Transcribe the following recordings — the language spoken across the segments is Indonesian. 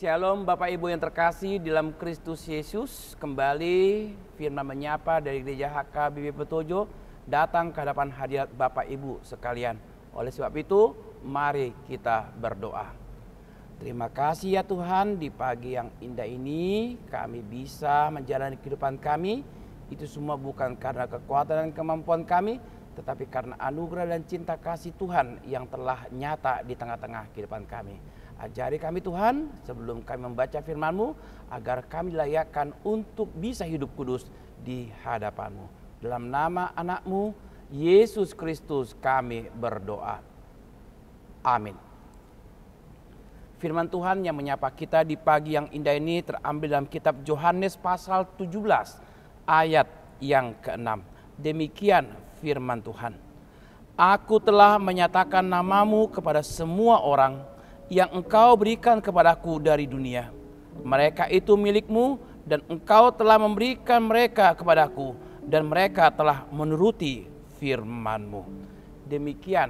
Shalom Bapak Ibu yang terkasih dalam Kristus Yesus. Kembali firman menyapa dari Gereja HKBP Petojo datang ke hadapan hadirat Bapak Ibu sekalian. Oleh sebab itu, mari kita berdoa. Terima kasih ya Tuhan, di pagi yang indah ini kami bisa menjalani kehidupan kami. Itu semua bukan karena kekuatan dan kemampuan kami, tetapi karena anugerah dan cinta kasih Tuhan yang telah nyata di tengah-tengah kehidupan kami. Ajari kami Tuhan sebelum kami membaca firman-Mu, agar kami dilayakkan untuk bisa hidup kudus di hadapan-Mu. Dalam nama anak-Mu, Yesus Kristus kami berdoa. Amin. Firman Tuhan yang menyapa kita di pagi yang indah ini terambil dalam kitab Yohanes pasal 17 ayat yang ke-6. Demikian firman Tuhan. Aku telah menyatakan namamu kepada semua orang yang engkau berikan kepadaku dari dunia. Mereka itu milikmu dan engkau telah memberikan mereka kepadaku dan mereka telah menuruti firman-Mu. Demikian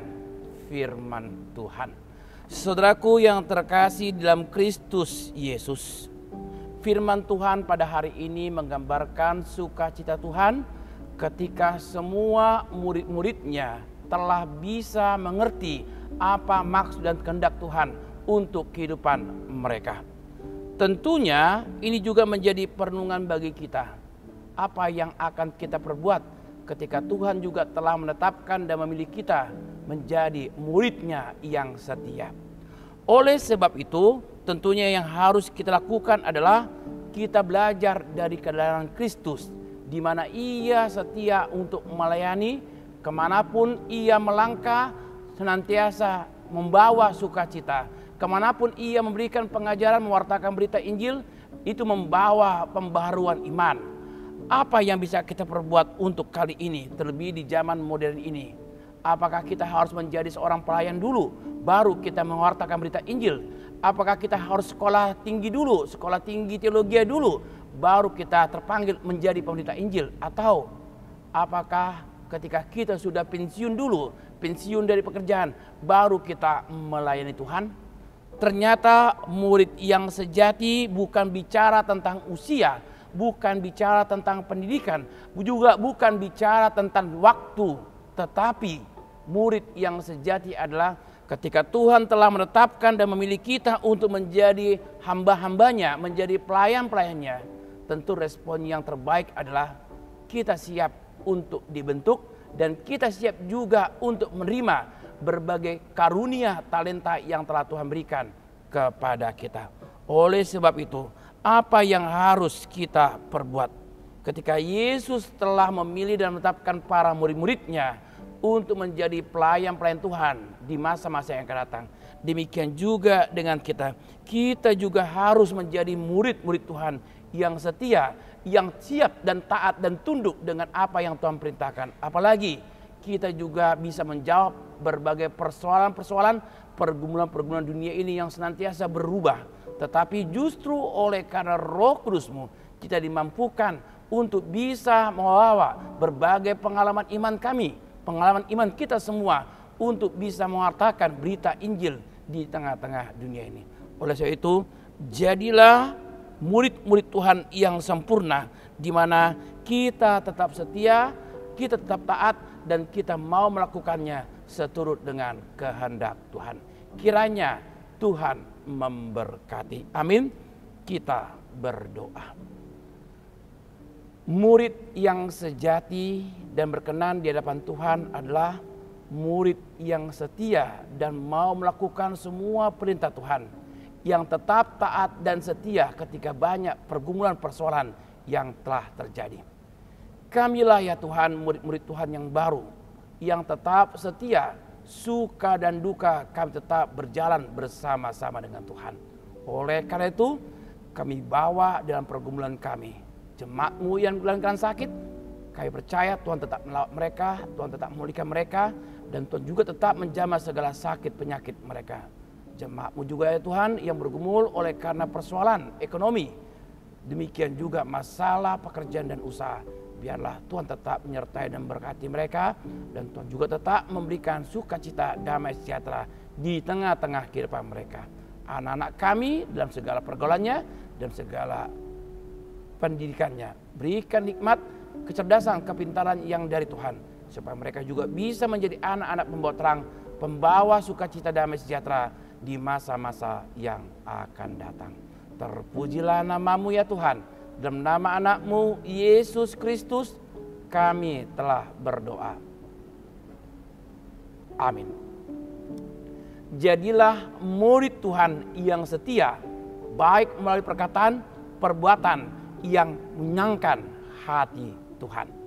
firman Tuhan. Saudaraku yang terkasih dalam Kristus Yesus, firman Tuhan pada hari ini menggambarkan sukacita Tuhan ketika semua murid-muridnya telah bisa mengerti apa maksud dan kehendak Tuhan untuk kehidupan mereka. Tentunya ini juga menjadi perenungan bagi kita. Apa yang akan kita perbuat ketika Tuhan juga telah menetapkan dan memilih kita menjadi murid-Nya yang setia. Oleh sebab itu, tentunya yang harus kita lakukan adalah kita belajar dari kedatangan Kristus, di mana Ia setia untuk melayani kemanapun Ia melangkah, senantiasa membawa sukacita. Kemanapun Ia memberikan pengajaran, mewartakan berita Injil, itu membawa pembaharuan iman. Apa yang bisa kita perbuat untuk kali ini, terlebih di zaman modern ini? Apakah kita harus menjadi seorang pelayan dulu, baru kita mewartakan berita Injil? Apakah kita harus sekolah tinggi dulu, sekolah tinggi teologi dulu, baru kita terpanggil menjadi pemberita Injil? Atau apakah ketika kita sudah pensiun dulu, pensiun dari pekerjaan, baru kita melayani Tuhan? Ternyata murid yang sejati bukan bicara tentang usia, bukan bicara tentang pendidikan, juga bukan bicara tentang waktu, tetapi murid yang sejati adalah ketika Tuhan telah menetapkan dan memilih kita untuk menjadi hamba-hambanya, menjadi pelayan-pelayannya. Tentu respon yang terbaik adalah kita siap untuk dibentuk dan kita siap juga untuk menerima berbagai karunia talenta yang telah Tuhan berikan kepada kita. Oleh sebab itu, apa yang harus kita perbuat ketika Yesus telah memilih dan menetapkan para murid-muridnya untuk menjadi pelayan-pelayan Tuhan di masa-masa yang akan datang? Demikian juga dengan kita. Kita juga harus menjadi murid-murid Tuhan yang setia, yang siap dan taat dan tunduk dengan apa yang Tuhan perintahkan. Apalagi kita juga bisa menjawab berbagai persoalan-persoalan, pergumulan-pergumulan dunia ini yang senantiasa berubah. Tetapi justru oleh karena Roh Kudus-Mu, kita dimampukan untuk bisa membawa berbagai pengalaman iman kami, pengalaman iman kita semua, untuk bisa mewartakan berita Injil di tengah-tengah dunia ini. Oleh sebab itu, jadilah murid-murid Tuhan yang sempurna, di mana kita tetap setia, kita tetap taat, dan kita mau melakukannya seturut dengan kehendak Tuhan. Kiranya Tuhan memberkati. Amin. Kita berdoa. Murid yang sejati dan berkenan di hadapan Tuhan adalah murid yang setia dan mau melakukan semua perintah Tuhan, yang tetap taat dan setia ketika banyak pergumulan persoalan yang telah terjadi. Kamilah ya Tuhan, murid-murid Tuhan yang baru, yang tetap setia, suka dan duka kami tetap berjalan bersama-sama dengan Tuhan. Oleh karena itu, kami bawa dalam pergumulan kami jemaat-Mu yang dalam keadaan sakit. Kami percaya Tuhan tetap melawat mereka, Tuhan tetap memulihkan mereka, dan Tuhan juga tetap menjamah segala sakit penyakit mereka. Jemaat-Mu juga ya Tuhan yang bergumul oleh karena persoalan ekonomi, demikian juga masalah pekerjaan dan usaha. Biarlah Tuhan tetap menyertai dan memberkati mereka, dan Tuhan juga tetap memberikan sukacita, damai sejahtera di tengah-tengah kehidupan mereka. anak-anak kami dalam segala pergaulannya dan segala pendidikannya. Berikan hikmat, kecerdasan, kepintaran yang dari Tuhan, supaya mereka juga bisa menjadi anak-anak pembawa terang, pembawa sukacita damai sejahtera di masa-masa yang akan datang. Terpujilah namamu ya Tuhan. Dalam nama anakmu Yesus Kristus kami telah berdoa. Amin. Jadilah murid Tuhan yang setia, baik melalui perkataan, perbuatan yang menyenangkan hati Tuhan.